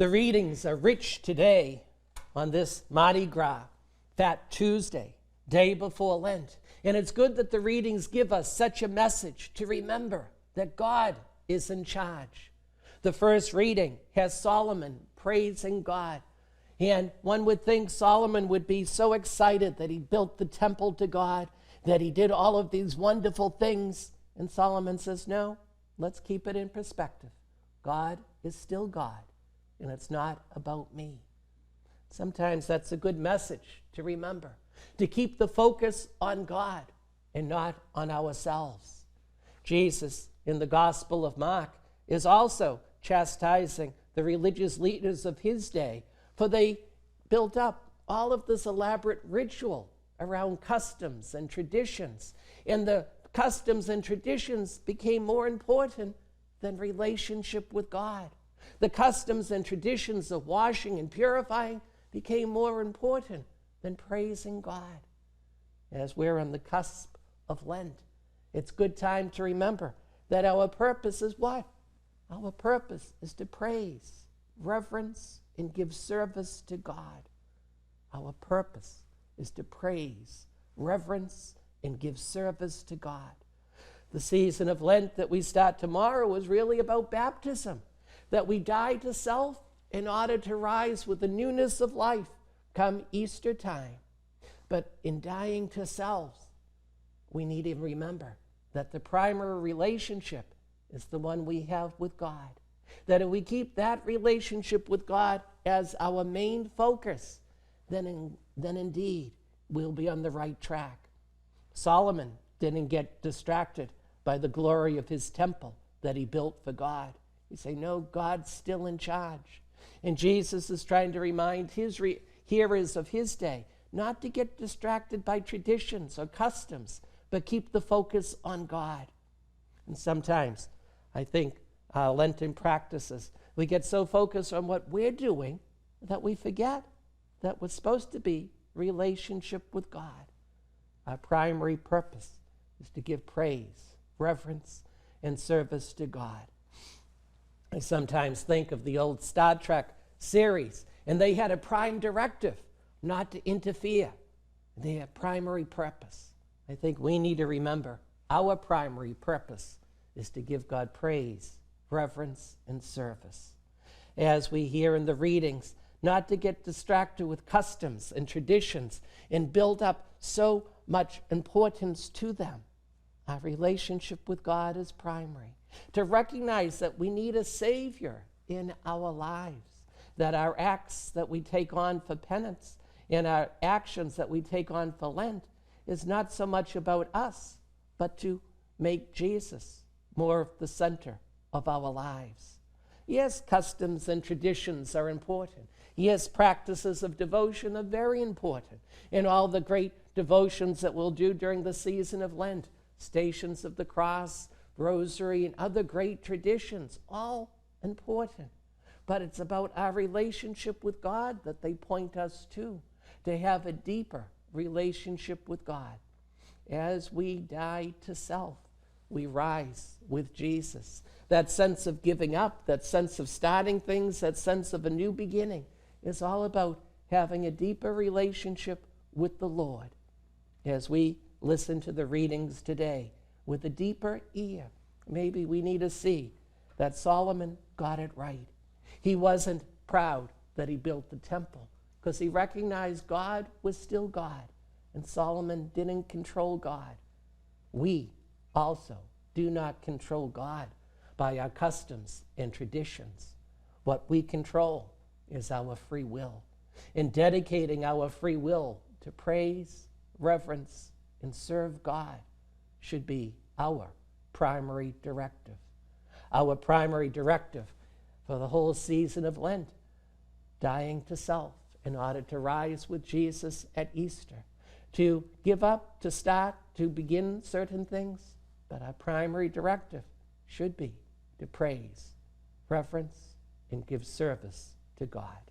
The readings are rich today on this Mardi Gras, Fat Tuesday, day before Lent. And it's good that the readings give us such a message to remember that God is in charge. The first reading has Solomon praising God. And one would think Solomon would be so excited that he built the temple to God, that he did all of these wonderful things. And Solomon says, no, let's keep it in perspective. God is still God, and it's not about me. Sometimes that's a good message to remember, to keep the focus on God and not on ourselves. Jesus, in the Gospel of Mark, is also chastising the religious leaders of his day, for they built up all of this elaborate ritual around customs and traditions. And the customs and traditions became more important than relationship with God. The customs and traditions of washing and purifying became more important than praising God. As we're on the cusp of Lent, it's a good time to remember that our purpose is what? Our purpose is to praise, reverence, and give service to God. Our purpose is to praise, reverence, and give service to God. The season of Lent that we start tomorrow is really about baptism, that we die to self in order to rise with the newness of life come Easter time. But in dying to self, we need to remember that the primary relationship is the one we have with God. That if we keep that relationship with God as our main focus, then indeed we'll be on the right track. Solomon didn't get distracted by the glory of his temple that he built for God. He said, no, God's still in charge. And Jesus is trying to remind his hearers of his day not to get distracted by traditions or customs, but keep the focus on God. And sometimes I think Lenten practices, we get so focused on what we're doing that we forget that we're supposed to be relationship with God. Our primary purpose is to give praise, reverence, and service to God. I sometimes think of the old Star Trek series, and they had a prime directive not to interfere. They had primary purpose. I think we need to remember our primary purpose is to give God praise, reverence, and service. As we hear in the readings, not to get distracted with customs and traditions and build up so much importance to them. Our relationship with God is primary. To recognize that we need a Savior in our lives, that our acts that we take on for penance and our actions that we take on for Lent is not so much about us, but to make Jesus more the center of our lives. Yes, customs and traditions are important. Yes, practices of devotion are very important. In all the great devotions that we'll do during the season of Lent, Stations of the Cross, Rosary, and other great traditions, all important. But it's about our relationship with God that they point us to have a deeper relationship with God. As we die to self, we rise with Jesus. That sense of giving up, that sense of starting things, that sense of a new beginning is all about having a deeper relationship with the Lord. As we listen to the readings today with a deeper ear, maybe we need to see that Solomon got it right. He wasn't proud that he built the temple because he recognized God was still God, and Solomon didn't control God. We also do not control God by our customs and traditions. What we control is our free will. In dedicating our free will to praise, reverence, and serve God should be our primary directive. Our primary directive for the whole season of Lent, dying to self in order to rise with Jesus at Easter, to give up, to start, to begin certain things, but our primary directive should be to praise, reverence, and give service to God.